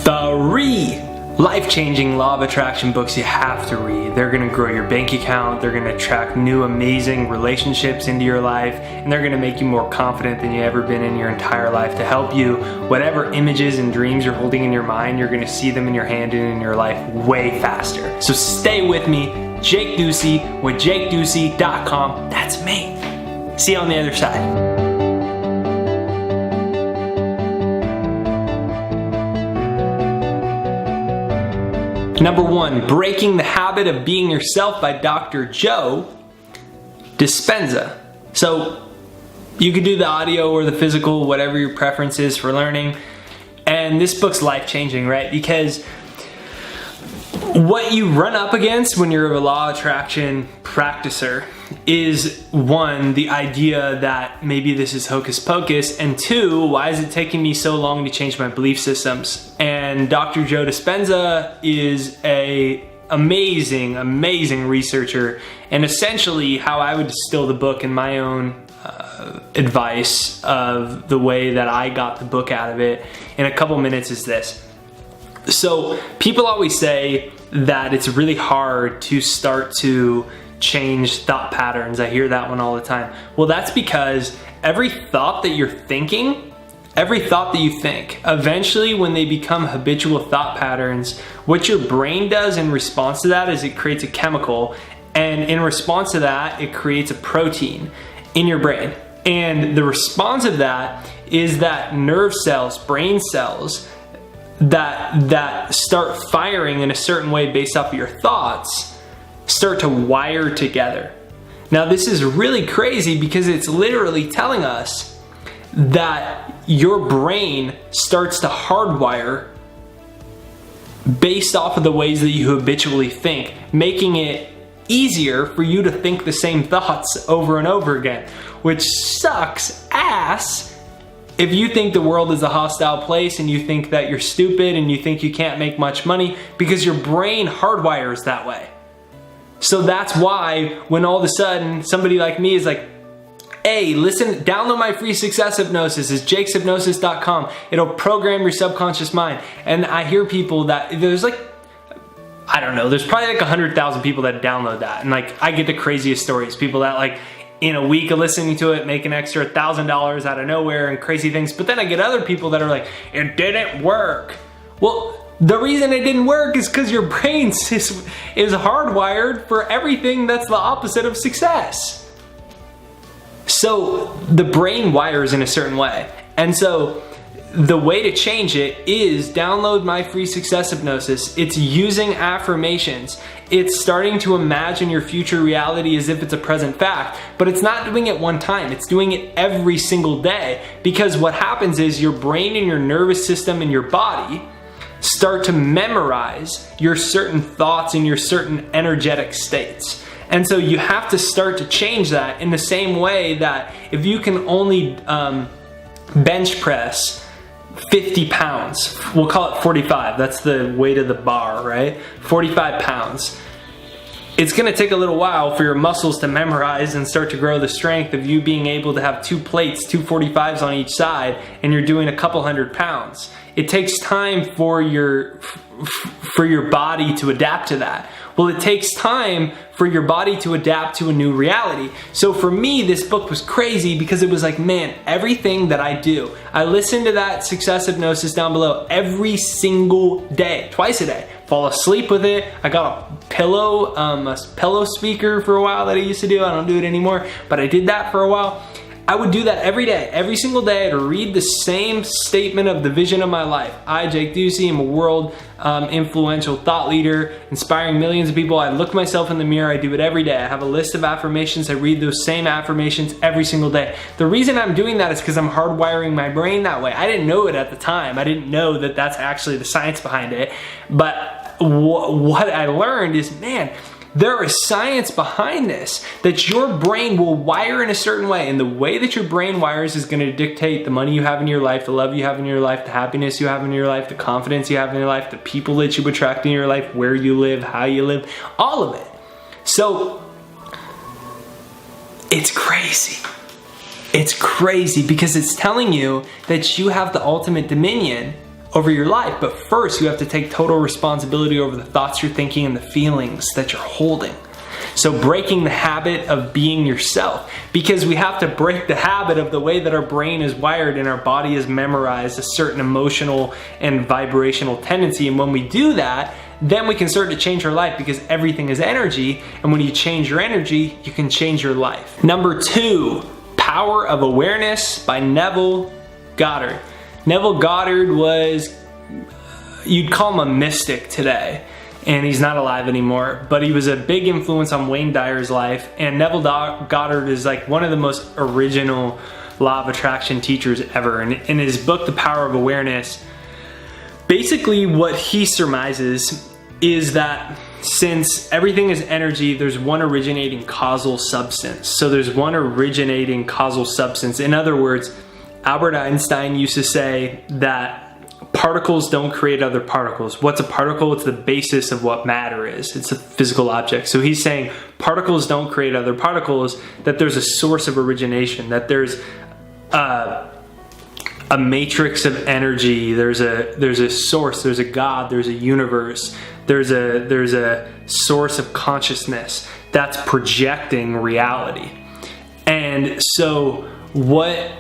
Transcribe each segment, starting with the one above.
3 life-changing law of attraction books you have to read. They're going to grow your bank account, they're going to attract new amazing relationships into your life, and they're going to make you more confident than you've ever been in your entire life to help you. Whatever images and dreams you're holding in your mind, you're going to see them in your hand and in your life way faster. So stay with me, Jake Ducey with JakeDucey.com. That's me. See you on the other side. Number 1, Breaking the Habit of Being Yourself by Dr. Joe Dispenza. So you could do the audio or the physical, whatever your preference is for learning. And this book's life-changing, right? Because what you run up against when you're a law of attraction practicer is 1, the idea that maybe this is hocus pocus, and 2, why is it taking me so long to change my belief systems? And Dr. Joe Dispenza is an amazing researcher, and essentially how I would distill the book in my own advice of the way that I got the book out of it in a couple minutes is this. So people always say that it's really hard to start to change thought patterns. I hear that one all the time. Well, that's because every thought that you're thinking, every thought that you think, eventually when they become habitual thought patterns, what your brain does in response to that is it creates a chemical, and in response to that, it creates a protein in your brain. And the response of that is that nerve cells, brain cells, that start firing in a certain way based off of your thoughts start to wire together. Now this is really crazy because it's literally telling us that your brain starts to hardwire based off of the ways that you habitually think, making it easier for you to think the same thoughts over and over again, which sucks ass if you think the world is a hostile place and you think that you're stupid and you think you can't make much money, because your brain hardwires that way. So that's why when all of a sudden somebody like me is like, hey, listen, download my free success hypnosis. It's jakeshypnosis.com. It'll program your subconscious mind. And I hear people that there's like, I don't know, there's probably like 100,000 people that download that. And like, I get the craziest stories. People that like in a week of listening to it make an extra $1,000 out of nowhere and crazy things. But then I get other people that are like, it didn't work. Well, the reason it didn't work is because your brain is hardwired for everything that's the opposite of success. So the brain wires in a certain way. And so the way to change it is download my free success hypnosis. It's using affirmations. It's starting to imagine your future reality as if it's a present fact, but it's not doing it one time. It's doing it every single day, because what happens is your brain and your nervous system and your body start to memorize your certain thoughts and your certain energetic states. And so you have to start to change that in the same way that if you can only bench press 50 pounds, we'll call it 45, that's the weight of the bar, right? 45 pounds. It's gonna take a little while for your muscles to memorize and start to grow the strength of you being able to have 2 plates, 2 45s on each side, and you're doing a couple hundred pounds. It takes time for your body to adapt to that. Well, it takes time for your body to adapt to a new reality. So for me, this book was crazy because it was like, man, everything that I do, I listen to that success hypnosis down below every single day, twice a day. Fall asleep with it. I got a pillow speaker for a while that I used to do. I don't do it anymore, but I did that for a while. I would do that every day, every single day. I'd read the same statement of the vision of my life. I, Jake Ducey, am a world influential thought leader, inspiring millions of people. I look myself in the mirror. I do it every day. I have a list of affirmations. I read those same affirmations every single day. The reason I'm doing that is because I'm hardwiring my brain that way. I didn't know it at the time. I didn't know that that's actually the science behind it. But what I learned is, man, there is science behind this, that your brain will wire in a certain way, and the way that your brain wires is going to dictate the money you have in your life, the love you have in your life, the happiness you have in your life, the confidence you have in your life, the people that you attract in your life, where you live, how you live, all of it. So it's crazy. It's crazy because it's telling you that you have the ultimate dominion over your life. But first, you have to take total responsibility over the thoughts you're thinking and the feelings that you're holding. So breaking the habit of being yourself, because we have to break the habit of the way that our brain is wired and our body is memorized a certain emotional and vibrational tendency. And when we do that, then we can start to change our life, because everything is energy. And when you change your energy, you can change your life. Number 2, Power of Awareness by Neville Goddard. Neville Goddard was, you'd call him a mystic today. And he's not alive anymore, but he was a big influence on Wayne Dyer's life. And Neville Goddard is like one of the most original law of attraction teachers ever. And in his book, The Power of Awareness, basically what he surmises is that since everything is energy, there's one originating causal substance. So there's one originating causal substance. In other words, Albert Einstein used to say that particles don't create other particles. What's a particle? It's the basis of what matter is. It's a physical object. So he's saying particles don't create other particles, that there's a source of origination, that there's a matrix of energy, there's a source, there's a God, there's a universe, there's a source of consciousness that's projecting reality. And so what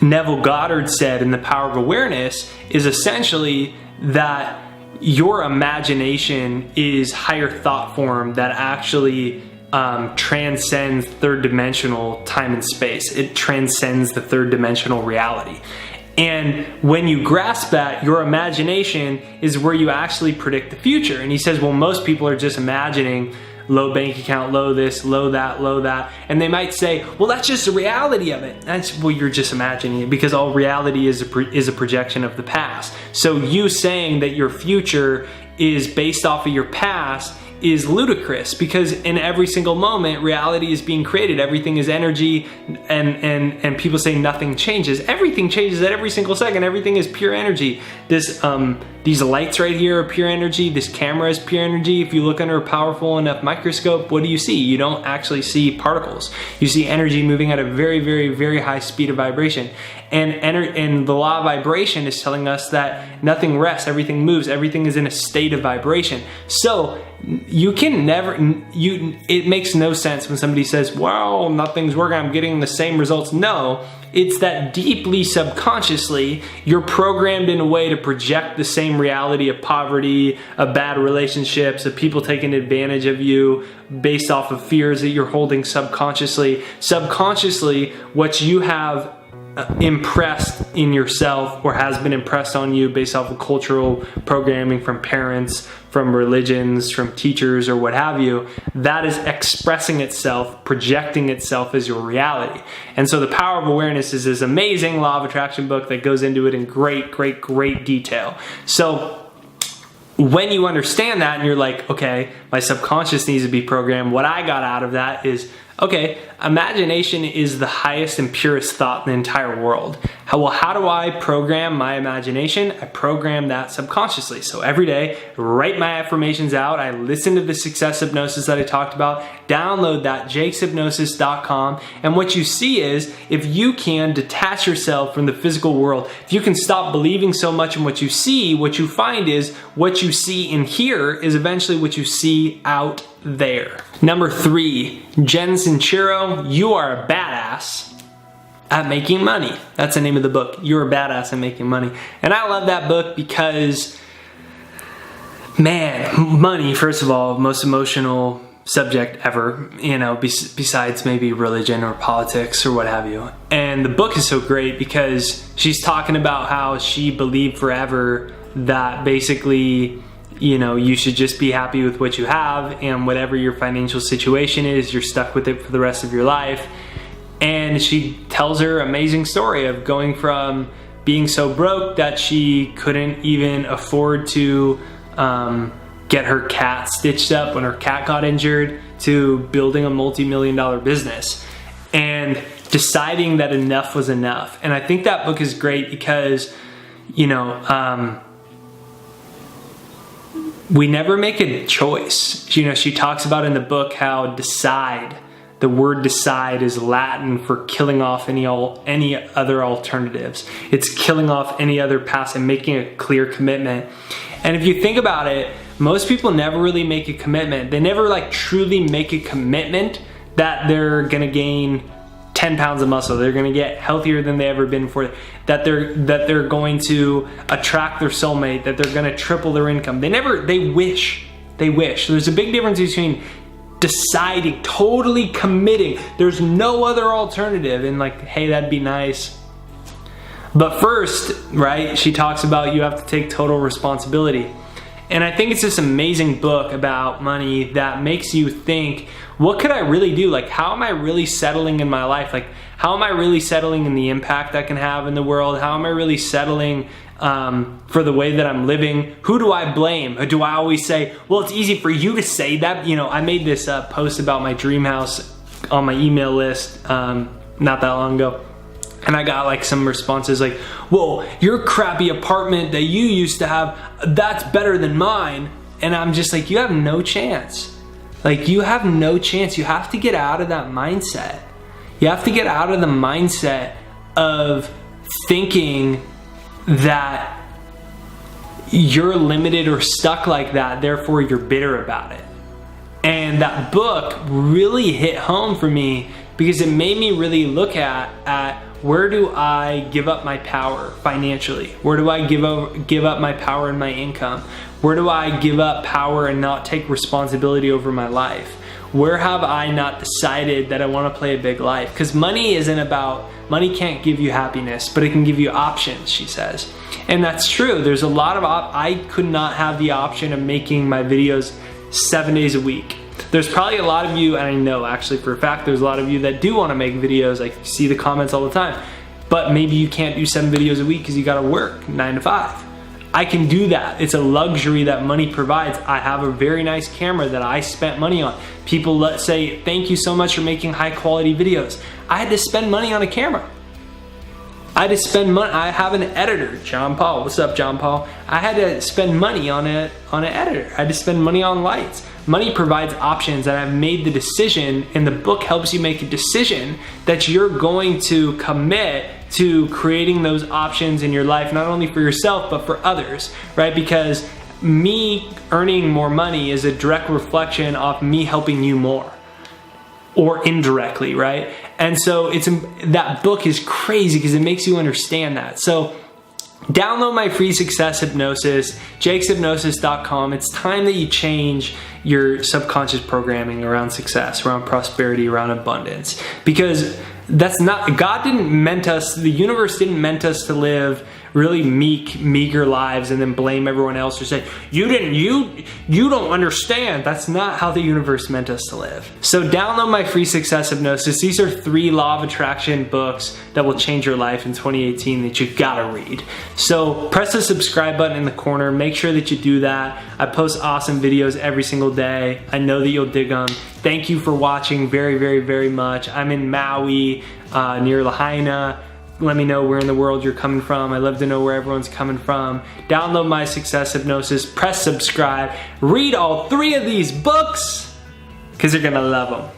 Neville Goddard said in The Power of Awareness is essentially that your imagination is higher thought form that actually transcends third dimensional time and space. It transcends the third dimensional reality. And when you grasp that, your imagination is where you actually predict the future. And he says, well, most people are just imagining low bank account, low this, low that, low that. And they might say, well, that's just the reality of it. Well, you're just imagining it, because all reality is a projection of the past. So you saying that your future is based off of your past is ludicrous, because in every single moment, reality is being created. Everything is energy, and people say nothing changes. Everything changes at every single second. Everything is pure energy. These lights right here are pure energy. This camera is pure energy. If you look under a powerful enough microscope, what do you see? You don't actually see particles. You see energy moving at a very, very, very high speed of vibration. And the law of vibration is telling us that nothing rests, everything moves, everything is in a state of vibration. So you can never, it makes no sense when somebody says, well, nothing's working, I'm getting the same results. No, it's that deeply subconsciously, you're programmed in a way to project the same reality of poverty, of bad relationships, of people taking advantage of you based off of fears that you're holding subconsciously. Subconsciously, what you have impressed in yourself, or has been impressed on you based off of cultural programming from parents, from religions, from teachers, or what have you, that is expressing itself, projecting itself as your reality. And so The Power of Awareness is this amazing law of attraction book that goes into it in great, great, great detail. So when you understand that and you're like, okay, my subconscious needs to be programmed, what I got out of that is, okay, imagination is the highest and purest thought in the entire world. How do I program my imagination? I program that subconsciously. So every day, I write my affirmations out. I listen to the success hypnosis that I talked about. Download that, jakeshypnosis.com. And what you see is, if you can detach yourself from the physical world, if you can stop believing so much in what you see, what you find is what you see in here is eventually what you see out there. Number 3, Jen Sincero, You Are a Badass at Making Money. That's the name of the book. You're a Badass at Making Money. And I love that book because, man, money, first of all, most emotional subject ever, besides maybe religion or politics or what have you. And the book is so great because she's talking about how she believed forever that basically, you should just be happy with what you have, and whatever your financial situation is, you're stuck with it for the rest of your life. And she tells her amazing story of going from being so broke that she couldn't even afford to get her cat stitched up when her cat got injured, to building a multi-million-dollar business and deciding that enough was enough. And I think that book is great because, we never make a choice. She talks about in the book how decide The word decide is Latin for killing off any other alternatives. It's killing off any other paths and making a clear commitment. And if you think about it, most people never really make a commitment. They never like truly make a commitment that they're gonna gain 10 pounds of muscle, they're gonna get healthier than they ever been before, that they're going to attract their soulmate, that they're gonna triple their income. They wish. There's a big difference between deciding, totally committing, there's no other alternative, and like, hey, that'd be nice. But first, right, she talks about you have to take total responsibility. And I think it's this amazing book about money that makes you think, what could I really do? Like, how am I really settling in my life? Like, how am I really settling in the impact I can have in the world? How am I really settling for the way that I'm living? Who do I blame? Or do I always say, well, it's easy for you to say that? You know, I made this post about my dream house on my email list not that long ago. And I got like some responses like, well, your crappy apartment that you used to have, that's better than mine. And I'm just like, you have no chance. Like, you have no chance. You have to get out of that mindset. You have to get out of the mindset of thinking that you're limited or stuck like that, therefore you're bitter about it. And that book really hit home for me because it made me really look at where do I give up my power financially? Where do I give up my power and my income? Where do I give up power and not take responsibility over my life? Where have I not decided that I want to play a big life? Because money can't give you happiness, but it can give you options, she says. And that's true. There's a lot of I could not have the option of making my videos 7 days a week. There's probably a lot of you, and I know actually for a fact there's a lot of you that do want to make videos. I see the comments all the time. But maybe you can't do 7 videos a week because you got to work 9 to 5. I can do that. It's a luxury that money provides. I have a very nice camera that I spent money on. People say, thank you so much for making high quality videos. I had to spend money on a camera. I had to spend money. I have an editor, John Paul. What's up, John Paul? I had to spend money on an editor. I had to spend money on lights. Money provides options, and I've made the decision, and the book helps you make a decision that you're going to commit to creating those options in your life, not only for yourself, but for others, right? Because me earning more money is a direct reflection of me helping you more, or indirectly, right? And so that book is crazy because it makes you understand that. So download my free success hypnosis, jakeshypnosis.com. It's time that you change your subconscious programming around success, around prosperity, around abundance. Because God didn't meant us, the universe didn't meant us to live really meager lives and then blame everyone else or say, you don't understand. That's not how the universe meant us to live. So download my free success hypnosis. These are 3 law of attraction books that will change your life in 2018 that you gotta read. So press the subscribe button in the corner. Make sure that you do that. I post awesome videos every single day. I know that you'll dig them. Thank you for watching very, very, very much. I'm in Maui, near Lahaina. Let me know where in the world you're coming from. I love to know where everyone's coming from. Download my success hypnosis, press subscribe, read all 3 of these books because you're gonna love them.